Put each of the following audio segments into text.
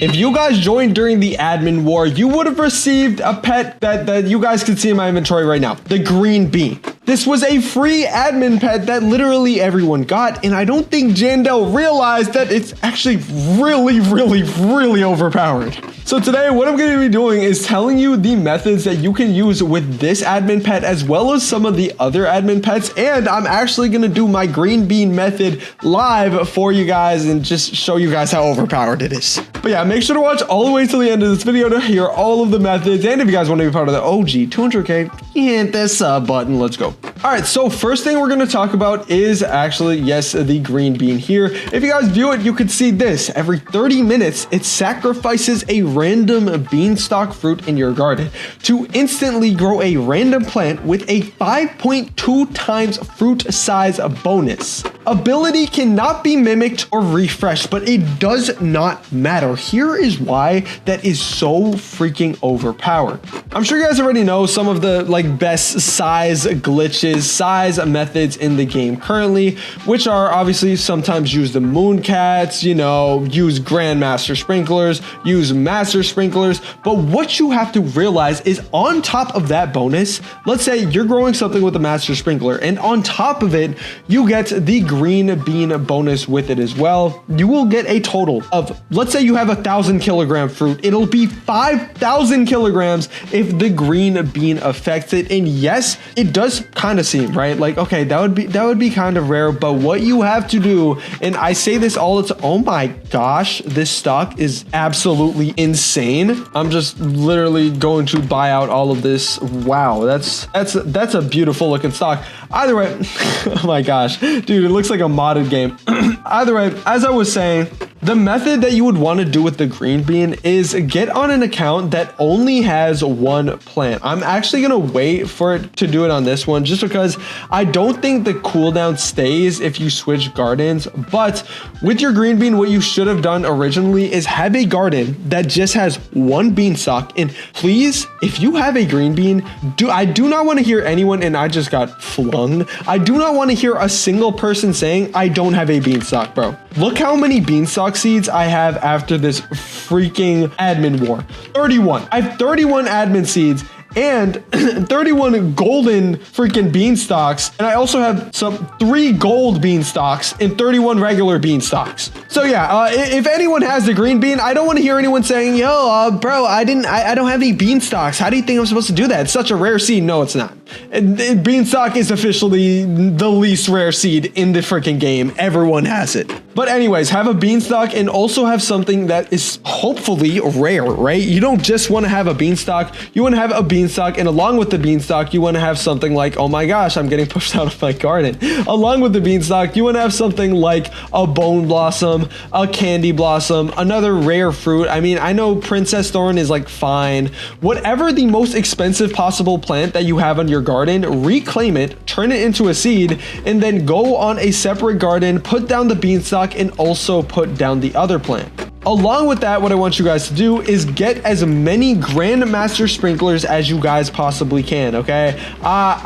If you guys joined during the admin war, you would have received a pet that you guys can see in my inventory right now, the green bean. This was a free admin pet that literally everyone got, and I don't think Jandel realized that it's actually really overpowered. So today, what I'm going to be doing is telling you the methods that you can use with this admin pet as well as some of the other admin pets, and I'm actually going to do my green bean method live for you guys and just show you guys how overpowered it is. But yeah, make sure to watch all the way till the end of this video to hear all of the methods, and if you guys want to be part of the OG 200K, hit the sub button. Let's go. All right, so first thing we're going to talk about is actually, yes, the green bean here. If you guys view it, you could see this. Every 30 minutes, it sacrifices a random beanstalk fruit in your garden to instantly grow a random plant with a 5.2 times fruit size bonus. Ability cannot be mimicked or refreshed, but it does not matter. Here is why that is so freaking overpowered. I'm sure you guys already know some of the best size glitches, size methods in the game currently, which are obviously sometimes use the mooncats, use grandmaster sprinklers, use master sprinklers. But what you have to realize is on top of that bonus, let's say you're growing something with a master sprinkler, and on top of it, you get the green bean bonus with it as well. You will get a total of, let's say you have 1,000 kilogram fruit, it'll be 5,000 kilograms if the green bean affects it. And yes, it does kind of seem right, okay, that would be kind of rare, but what you have to do, and I say this all the time, oh my gosh, this stock is absolutely insane. I'm just literally going to buy out all of this. Wow, that's a beautiful looking stock. Either way, oh my gosh, dude, it looks like a modded game. Either way, as I was saying, the method that you would want to do with the green bean is get on an account that only has one plant. I'm actually going to wait for it to do it on this one just because I don't think the cooldown stays if you switch gardens. But with your green bean, what you should have done originally is have a garden that just has one beanstalk. And please, if you have a green bean, I do not want to hear anyone, and I just got flung. I do not want to hear a single person saying I don't have a beanstalk, bro. Look how many beanstalk seeds I have after this freaking admin war. 31. I have 31 admin seeds and 31 golden freaking beanstalks. And I also have 3 gold beanstalks and 31 regular beanstalks. So yeah, if anyone has the green bean, I don't want to hear anyone saying, yo, bro, I don't have any beanstalks. How do you think I'm supposed to do that? It's such a rare seed. No, it's not. Beanstalk is officially the least rare seed in the freaking game. Everyone has it. But anyways, have a beanstalk and also have something that is hopefully rare, right? You don't just want to have a beanstalk. You want to have a beanstalk, and along with the beanstalk, you want to have something like, oh my gosh, I'm getting pushed out of my garden. Along with the beanstalk, you want to have something like a bone blossom, a candy blossom, another rare fruit. I mean, I know princess thorn is fine. Whatever the most expensive possible plant that you have on your garden, reclaim it, turn it into a seed, and then go on a separate garden, put down the beanstalk, and also put down the other plant. Along with that, what I want you guys to do is get as many grandmaster sprinklers as you guys possibly can, okay?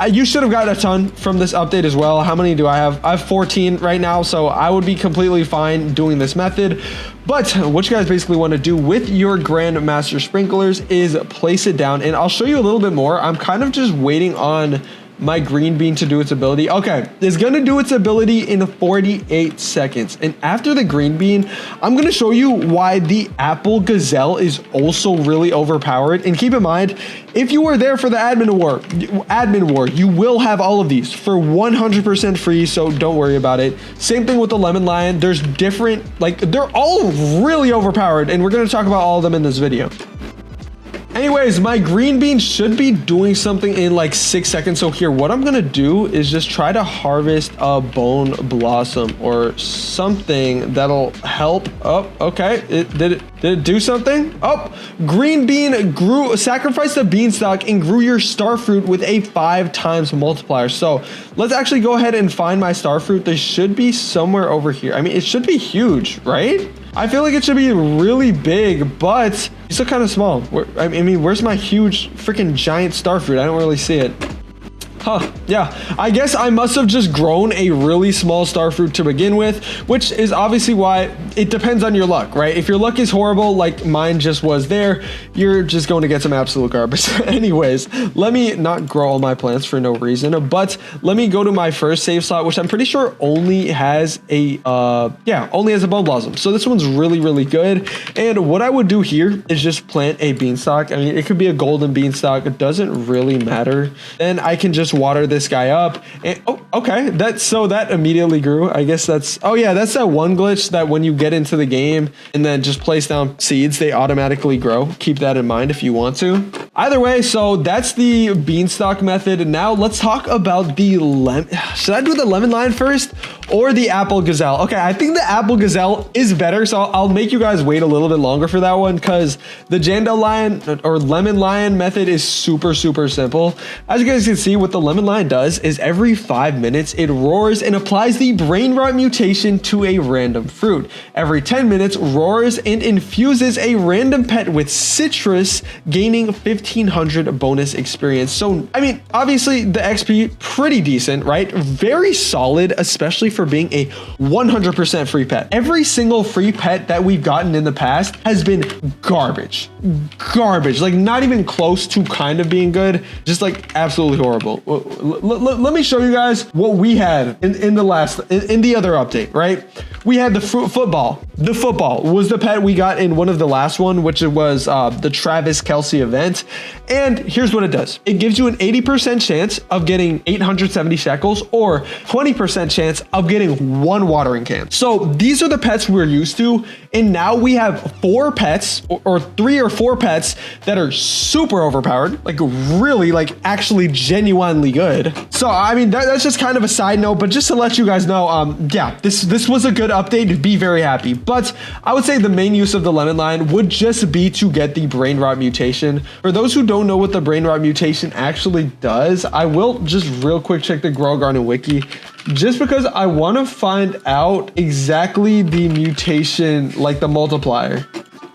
You should have got a ton from this update as well. How many do I have? I have 14 right now, so I would be completely fine doing this method. But what you guys basically want to do with your grandmaster sprinklers is place it down, and I'll show you a little bit more. I'm kind of just waiting on my green bean to do its ability. Okay, it's gonna do its ability in 48 seconds. And after the green bean, I'm gonna show you why the apple gazelle is also really overpowered. And keep in mind, if you were there for the admin war, you will have all of these for 100% free, so don't worry about it. Same thing with the lemon lion. There's different, they're all really overpowered, and we're gonna talk about all of them in this video. Anyways, my green bean should be doing something in 6 seconds. So here, what I'm gonna do is just try to harvest a bone blossom or something that'll help. Oh, okay. Did it do something? Oh, green bean sacrificed the beanstalk and grew your star fruit with a 5 times multiplier. So let's actually go ahead and find my star fruit. They should be somewhere over here. I mean, it should be huge, right? I feel like it should be really big, but it's still kind of small. I mean, where's my huge freaking giant star fruit? I don't really see it. Huh, yeah, I guess I must have just grown a really small star fruit to begin with, which is obviously why it depends on your luck, right? If your luck is horrible, like mine just was there, you're just going to get some absolute garbage. Anyways, let me not grow all my plants for no reason, but let me go to my first save slot, which I'm pretty sure only has a, only has a bone blossom. So this one's really, really good. And what I would do here is just plant a beanstalk. I mean, it could be a golden beanstalk. It doesn't really matter. Then I can just water this guy up and okay, that immediately grew. I guess that's that one glitch that when you get into the game and then just place down seeds, they automatically grow. Keep that in mind if you want to. Either way, so that's the beanstalk method. And now let's talk about the lemon. Should I do the lemon lion first or the apple gazelle? Okay, I think the apple gazelle is better, so I'll make you guys wait a little bit longer for that one because the dandelion or lemon lion method is super simple. As you guys can see, what the lemon lion does is every 5 minutes it roars and applies the brain rot mutation to a random fruit. Every 10 minutes roars and infuses a random pet with citrus, gaining 1500 bonus experience. So I mean, obviously the XP pretty decent, right? Very solid, especially for being a 100% free pet. Every single free pet that we've gotten in the past has been garbage, like not even close to kind of being good, just like absolutely horrible. Let me show you guys what we had in the other update, right? We had the football. The football was the pet we got in one of the last one, which was the Travis Kelce event. And here's what it does. It gives you an 80% chance of getting 870 shekels or 20% chance of getting 1 watering can. So these are the pets we're used to. And now we have 4 pets or 3 or 4 pets that are super overpowered, like really, like actually genuinely good. So, I mean, that's just kind of a side note, but just to let you guys know, yeah, this was a good update. Be very happy. But I would say the main use of the lemon lion would just be to get the brain rot mutation. For those who don't know what the brain rot mutation actually does, I will just real quick check the Grow Garden wiki, just because I want to find out exactly the mutation, like the multiplier.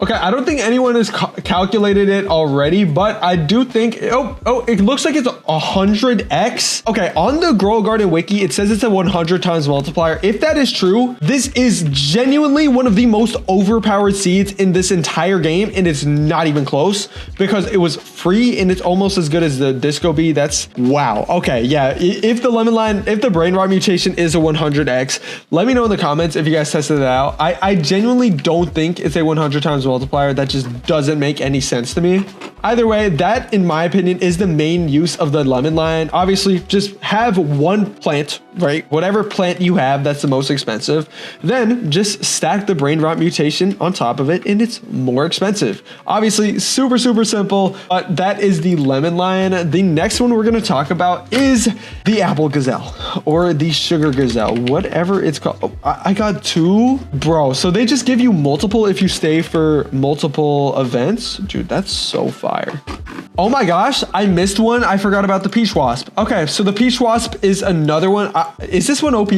Okay, I don't think anyone has calculated it already, but I do think, it looks like it's 100x. Okay, on the Grow Garden wiki, it says it's a 100 times multiplier. If that is true, this is genuinely one of the most overpowered seeds in this entire game, and it's not even close because it was free and it's almost as good as the Disco Bee. That's wow. Okay, yeah, if the lemon lion, if the brain rot mutation is a 100x, let me know in the comments if you guys tested it out. I genuinely don't think it's a 100 times multiplier. That just doesn't make any sense to me. Either way, that in my opinion is the main use of the lemon lion. Obviously, just have one plant, right? Whatever plant you have that's the most expensive, then just stack the brain rot mutation on top of it and it's more expensive. Obviously, super simple, but that is the lemon lion. The next one we're going to talk about is the apple gazelle or the sugar gazelle, whatever it's called. Oh, I got 2, bro. So they just give you multiple if you stay for multiple events. Dude, that's so fire. Oh my gosh, I missed one. I forgot about the peach wasp. Okay, so the peach wasp is another one. Is this one OP?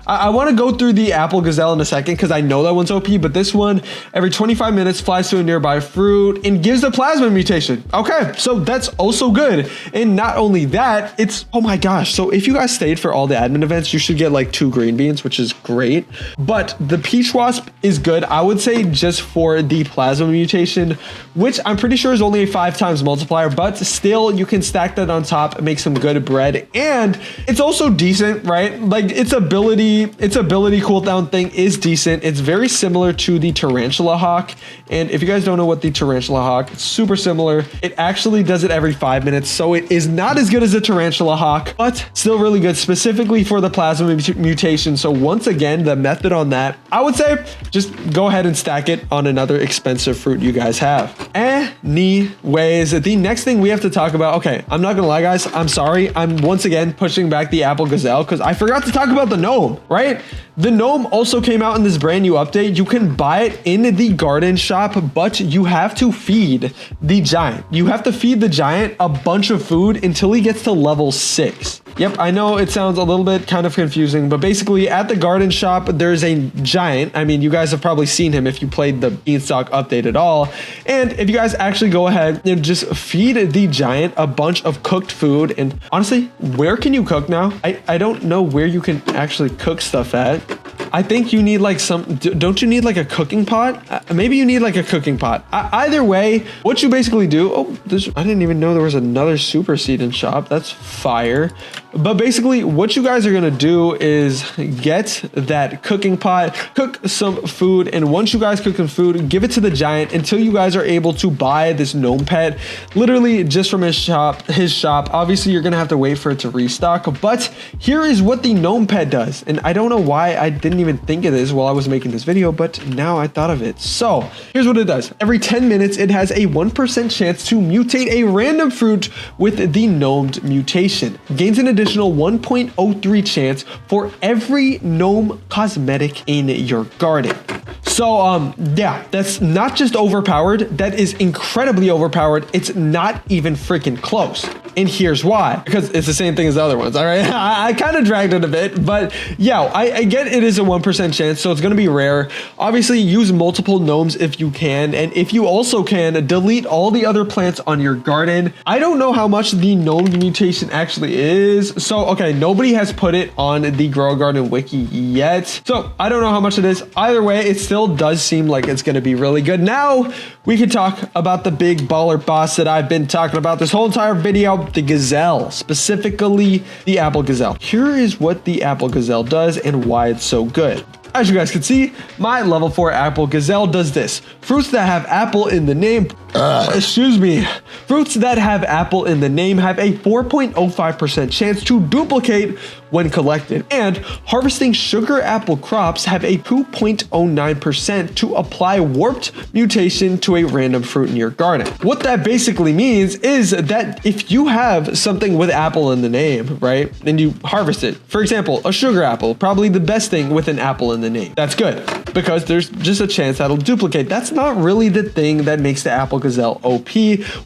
I want to go through the apple gazelle in a second because I know that one's OP, but this one every 25 minutes flies to a nearby fruit and gives the plasma mutation. Okay, so that's also good. And not only that, it's, oh my gosh. So if you guys stayed for all the admin events, you should get like 2 green beans, which is great. But the peach wasp is good. I would say just for the plasma mutation, which I'm pretty sure is only a 5 times multiplier, but still you can stack that on top and make some good bread. And it's also decent, right? Like its ability cooldown thing is decent. It's very similar to the tarantula hawk. And if you guys don't know what the tarantula hawk, it's super similar. It actually does it every 5 minutes. So it is not as good as the tarantula hawk, but still really good specifically for the plasma mutation. So once again, the method on that, I would say just go ahead and stack it on another expensive fruit you guys have. Anyways, the next thing we have to talk about, okay, I'm not gonna lie guys, I'm sorry, I'm once again pushing back the apple gazelle because I forgot to talk about the gnome, right? The gnome also came out in this brand new update. You can buy it in the garden shop, but you have to feed the giant. You have to feed the giant a bunch of food until he gets to level 6. Yep, I know it sounds a little bit kind of confusing, but basically at the garden shop, there's a giant. I mean, you guys have probably seen him if you played the Beanstalk update at all. And if you guys actually go ahead and just feed the giant a bunch of cooked food, and honestly, where can you cook now? I don't know where you can actually cook stuff at. I think you need like don't you need like a cooking pot? Maybe you need like a cooking pot. Either way, what you basically do, I didn't even know there was another super seed in shop. That's fire. But basically what you guys are gonna do is get that cooking pot, cook some food, and once you guys cook some food, give it to the giant until you guys are able to buy this gnome pet, literally just from his shop. Obviously you're gonna have to wait for it to restock, but here is what the gnome pet does. And I don't know why I didn't even think of this while I was making this video, but now I thought of it. So here's what it does. Every 10 minutes, it has a 1% chance to mutate a random fruit with the gnomed mutation. Gains an additional 1.03 chance for every gnome cosmetic in your garden. So yeah, that's not just overpowered, that is incredibly overpowered. It's not even freaking close. And here's why, because it's the same thing as the other ones. All right, I kind of dragged it a bit, but yeah, I get it is a 1% chance, so it's going to be rare. Obviously use multiple gnomes if you can, and if you also can, delete all the other plants on your garden. I don't know how much the gnome mutation actually is, so okay, nobody has put it on the Grow Garden wiki yet, so I don't know how much it is. Either way, it still does seem like it's going to be really good. Now we can talk about the big baller boss that I've been talking about this whole entire video, the Gazelle, specifically the Apple Gazelle. Here is what the Apple Gazelle does and why it's so good. As you guys can see, my level 4 Apple Gazelle does this. Fruits that have apple in the name, fruits that have apple in the name have a 4.05% chance to duplicate when collected, and harvesting sugar apple crops have a 2.09% to apply warped mutation to a random fruit in your garden. What that basically means is that if you have something with apple in the name, right, and you harvest it, for example, a sugar apple, probably the best thing with an apple in the name. That's good because there's just a chance that'll duplicate. That's not really the thing that makes the Apple Gazelle OP.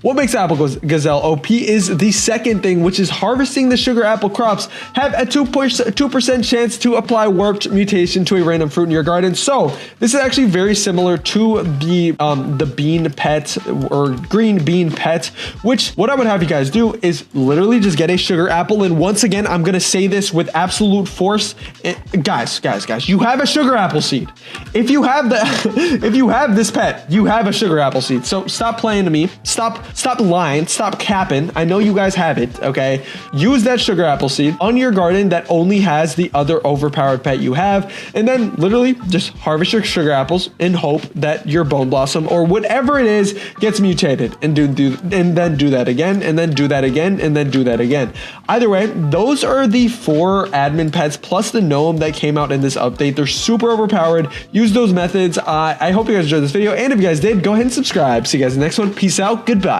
What makes Apple Gazelle OP is the second thing, which is harvesting the sugar apple crops have a 2% chance to apply warped mutation to a random fruit in your garden. So this is actually very similar to the bean pet or green bean pet, which what I would have you guys do is literally just get a sugar apple. And once again, I'm going to say this with absolute force. Guys, you have a sugar apple seed. If you have this pet, you have a sugar apple seed. So stop playing to me. Stop lying. Stop capping. I know you guys have it. Okay. Use that sugar apple seed on your garden that only has the other overpowered pet you have, and then literally just harvest your sugar apples and hope that your bone blossom or whatever it is gets mutated, and then do that again, and then do that again, and then do that again. Either way, those are the 4 admin pets plus the gnome that came out in this update. They're super overpowered. Use those methods. I hope you guys enjoyed this video, and if you guys did, go ahead and subscribe. See you guys in the next one. Peace out. Goodbye.